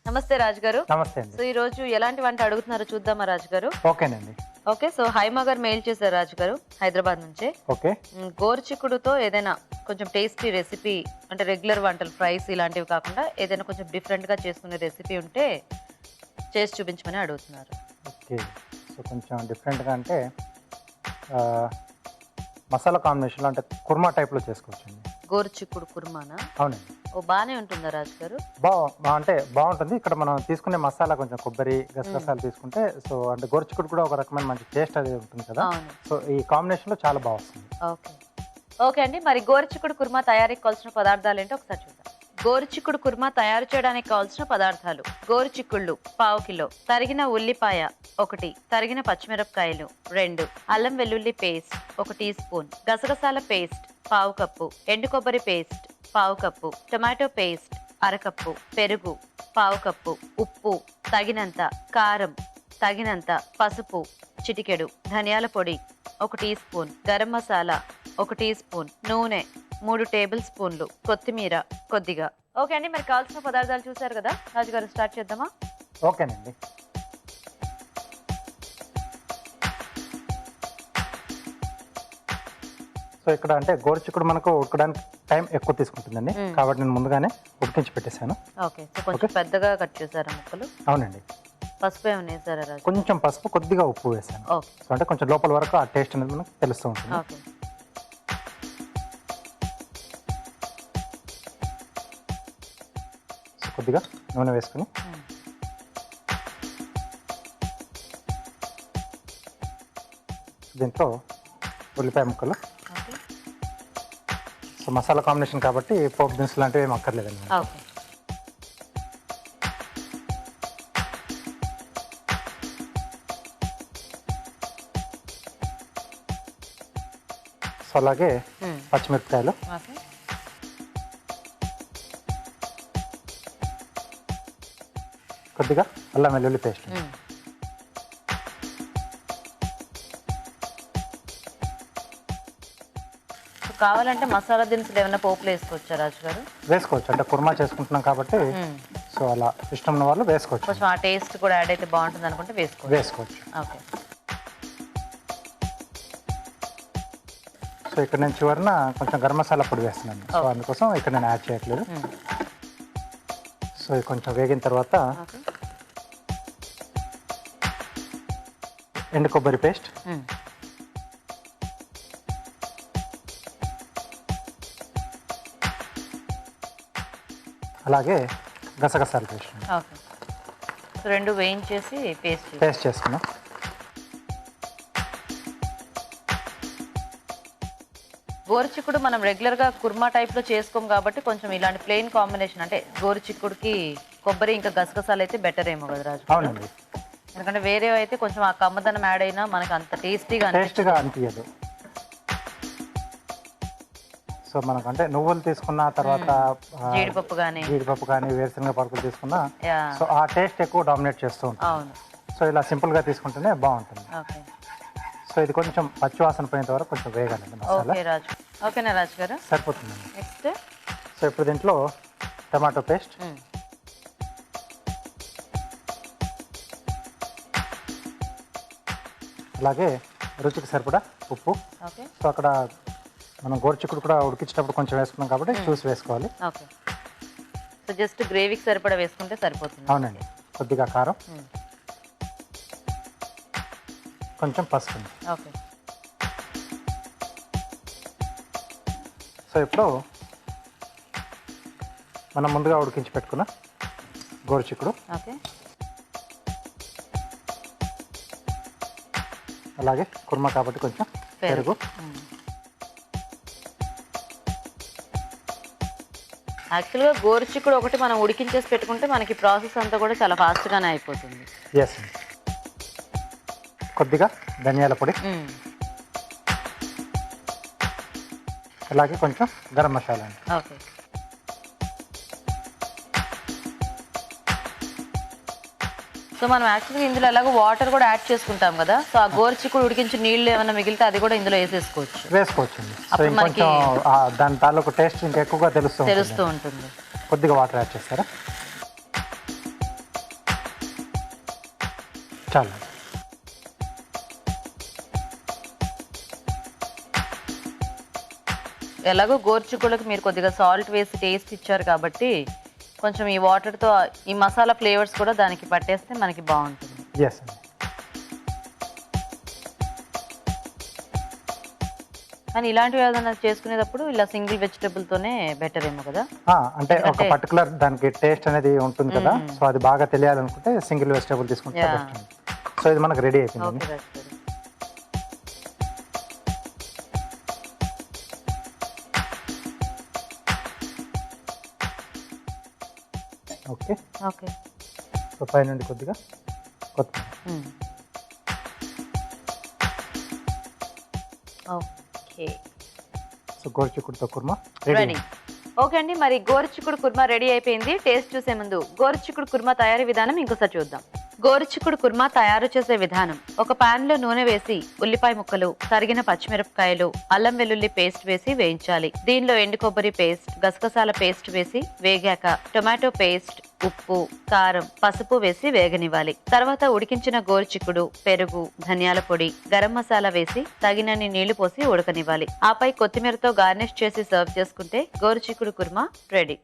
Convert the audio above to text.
నమస్తే రాజు గారు. నమస్తే అండి. సో ఈ రోజు ఎలాంటి వంట అడుగుతున్నారో చూద్దామా రాజు గారు? ఓకేనండి. ఓకే. సో హైమా గారు మెయిల్ చేశారు రాజు గారు హైదరాబాద్ నుంచే. ఓకే. గోరుచిక్కుడుతో ఏదైనా కొంచెం టేస్టీ రెసిపీ అంటే రెగ్యులర్ వంటలు ఫ్రైస్ ఇలాంటివి కాకుండా ఏదైనా కొంచెం డిఫరెంట్ గా చేసుకునే రెసిపీ ఉంటే చేసి చూపించమని అడుగుతున్నారు. ఓకే. సో కొంచెం డిఫరెంట్‌గా అంటే మసాలా కాంబినేషన్‌లో అంటే కుర్మా టైప్‌లో చేసుకోవచ్చండి. గోరుచిక్కుడు కుర్మానా? అవునండి. ఓ బానే ఉంటుందా రాజు గారు? అంటే బావుంటుంది. ఇక్కడ మనం తీసుకునే మసాలా కొంచెం కొబ్బరి, గసగసాలు తీసుకుంటే సో అంటే గోరుచిక్కుడు కూడా ఒక రకమైన మంచి టేస్ట్ అది ఉంటుంది కదా! అవును. సో ఈ కాంబినేషన్‌లో చాలా బా వస్తుంది. ఓకే. ఓకే అండి. మరి గోరుచిక్కుడు కుర్మా తయారీకి కావాల్సిన పదార్థాలు ఏంటో ఒకసారి చూద్దాం. గోరుచిక్కుడు కుర్మా తయారు చేయడానికి కావాల్సిన పదార్థాలు: గోరుచిక్కుళ్ళు పావు కిలో, తరిగిన ఉల్లిపాయ 1, తరిగిన పచ్చిమిరపకాయలు 2, అల్లం వెల్లుల్లి పేస్ట్ 1 టీ స్పూన్, గసగసాల పేస్ట్ పావు కప్పు, ఎండు కొబ్బరి పేస్ట్ పావు కప్పు, టొమాటో పేస్ట్ అరకప్పు, పెరుగు పావు కప్పు, ఉప్పు తగినంత, కారం తగినంత, పసుపు చిటికెడు, ధనియాల పొడి 1 teaspoon, garam masala 1 teaspoon, నూనె 3 టేబుల్ స్పూన్లు, కొత్తిమీర కొద్దిగా. ఓకే అండి. మరి కావాల్సిన పదార్థాలు చూసారు కదా రాజుగారు, స్టార్ట్ చేద్దామా? ఓకేనండి. సో ఇక్కడ అంటే గోరుచిక్కుడు మనకు ఉడకడానికి టైం ఎక్కువ తీసుకుంటుందండి. కాబట్టి నేను ముందుగానే ఉడికించి పెట్టేశాను. ఓకే. సో కొంచెం పెద్దగా కట్ చేశారా ముక్కలు? అవునండి. పసుపు ఏమైనా వేసారా రాజు? కొంచెం పసుపు, కొద్దిగా ఉప్పు వేసాను. ఓకే. సో అంటే కొంచెం లోపల వరకు ఆ టేస్ట్ అనేది మనకు తెలుస్తూ ఉంటుంది. ఓకే. సో కొద్దిగా నూనె వేసుకుని దీంట్లో ఉల్లిపాయ ముక్కలు. ఓకే. సో మసాలా కాంబినేషన్ కాబట్టి పోపు దినుసులు లాంటివి ఏం అక్కర్లేదండి. ఓకే. సో అలాగే పచ్చిమిరపకాయలు, ఓకే. కొద్దిగా అల్లం వెల్లుల్లి పేస్ట్. కావాలంటే మసాలా దినుసులు ఏమైనా పోపులు వేసుకోవచ్చా రాజు గారు? వేసుకోవచ్చు, అంటే కుర్మా చేసుకుంటున్నాం కాబట్టి సో అలా ఇష్టం ఉన్న వాళ్ళు వేసుకోవచ్చు. కొంచెం ఆ టేస్ట్ కూడా యాడ్ అయితే బాగుంటుంది అనుకుంటే వేసుకోవచ్చు. ఓకే. సో ఇక్కడ నేను చివరిన కొంచెం గరం మసాలా పొడి వేస్తున్నాను. సో అందుకోసం ఇక్కడ నేను యాడ్ చేయట్లేదు. సో ఇది కొంచెం వేగిన తర్వాత ఓకే. ఎండు కొబ్బరి పేస్ట్, అలాగే గసగసాల పేస్ట్ ఓకే. సో రెండు వేయించేసి పేస్ట్ చేసుకున్నాం. గోరుచిక్కుడు మనం రెగ్యులర్ గా కుర్మా టైప్ లో చేసుకోం కాబట్టి కొంచెం ఇలాంటి ప్లెయిన్ కాంబినేషన్ అంటే గోరుచిక్కుడుకి కొబ్బరి ఇంకా గసగసాలు అయితే బెటర్ ఏమో కదా రాజు? అవునండి. ఎందుకంటే వేరే అయితే కొంచెం ఆ కమ్మదనం యాడ్ అయినా మనకు అంత టేస్టీగా అనిపించదు. సో మనకు అంటే నువ్వులు తీసుకున్న తర్వాత జీడిపప్పు కానీ వేరుశనగ పప్పులు తీసుకున్నా సో ఆ టేస్ట్ ఎక్కువ డామినేట్ చేస్తూ ఉంటుంది. అవును. సో ఇలా సింపుల్ గా తీసుకుంటేనే బాగుంటుంది. ఓకే. సో ఇది కొంచెం పచ్చివాసన పోయేంత వరకు కొంచెం వేగాలండి మసాలా. ఓకే రాజు. ఓకేనా రాజు గారు? సరిపోతుందండి. నెక్స్ట్ సో ఇప్పుడు దీంట్లో టమాటో పేస్ట్, అలాగే రుచికి సరిపడా ఉప్పు. ఓకే. సో అక్కడ మనం గోరుచిక్కుడు కూడా ఉడికించేటప్పుడు కొంచెం వేసుకున్నాం కాబట్టి చూసి వేసుకోవాలి. ఓకే. సో జస్ట్ గ్రేవీకి సరిపడా వేసుకుంటే సరిపోతుంది. అవునండి. కొద్దిగా కారం, కొంచెం పసుపు. ఓకే. సో ఇప్పుడు మనం ముందుగా ఉడికించి పెట్టుకున్న గోరుచిక్కుడు, ఓకే. అలాగే కుర్మా కాబట్టి కొంచెం పెరుగు. యాక్చువల్గా గోరుచిక్కుడు ఒకటి మనం ఉడికించేసి పెట్టుకుంటే మనకి ప్రాసెస్ అంతా కూడా చాలా ఫాస్ట్గానే అయిపోతుంది. ఎస్. కొద్దిగా ధనియాల పొడి, అలాగే కొంచెం గరం మసాలా. ఓకే. సో మనం యాక్చువల్గా ఇందులో ఎలాగో వాటర్ కూడా యాడ్ చేసుకుంటాం కదా, సో ఆ గోరుచిక్కుడు ఉడికించి నీళ్ళు ఏమైనా మిగిలితే అది కూడా ఇందులో వేసుకోవచ్చండి. సో ఇంకొంచెం దాని తాలూకు టేస్ట్ ఇంకా ఎక్కువగా తెలుస్తూ ఉంటుంది. ఉంటుంది. కొద్దిగా వాటర్ యాడ్ చేస్తారా? చాలు. ఎలాగో గోరుచిక్కుళ్ళకి మీరు కొద్దిగా సాల్ట్ వేసి టేస్ట్ ఇచ్చారు కాబట్టి కొంచెం ఈ వాటర్తో ఈ మసాలా ఫ్లేవర్స్ కూడా దానికి పట్టేస్తే మనకి బాగుంటుంది. ఎస్ అండి. కానీ ఇలాంటివి ఏదైనా చేసుకునేటప్పుడు ఇలా సింగిల్ వెజిటబుల్తోనే బెటర్ ఏమో కదా. అంటే ఒక పర్టికులర్ దానికి టేస్ట్ అనేది ఉంటుంది కదా, సో అది బాగా తెలియాలనుకుంటే సింగిల్ వెజిటబుల్ తీసుకుంటే బెస్ట్ అండి. సో ఇది మనకు రెడీ అయిపోయింది. Okay okay. సో పై నుండి కొద్దిగా కొత్తిమీర. ఓకే. సో గోరుచిక్కుడుతో కుర్మా రెడీ. రెడీ. ఓకే అండి, మరి గోరుచిక్కుడు కుర్మా రెడీ అయిపోయింది. టేస్ట్ చూసే ముందు గోరుచిక్కుడు కుర్మా తయారీ విధానం ఇంకోసారి చూద్దాం. గోరుచిక్కుడు కుర్మా తయారు చేసే విధానం: ఒక పాన్ లో నూనె వేసి ఉల్లిపాయ ముక్కలు, తరిగిన పచ్చిమిరపకాయలు, అల్లం వెల్లుల్లి పేస్ట్ వేసి వేయించాలి. దీనిలో ఎండు కొబ్బరి పేస్ట్, గసగసాల పేస్ట్ వేసి వేగాక టొమాటో పేస్ట్, ఉప్పు, కారం, పసుపు వేసి వేగనివ్వాలి. తర్వాత ఉడికించిన గోరుచిక్కుడు, పెరుగు, ధనియాల పొడి, గరం మసాలా వేసి తగినన్ని నీళ్లు పోసి ఉడకనివ్వాలి. ఆపై కొత్తిమీరతో గార్నిష్ చేసి సర్వ్ చేసుకుంటే గోరుచిక్కుడు కుర్మా రెడీ.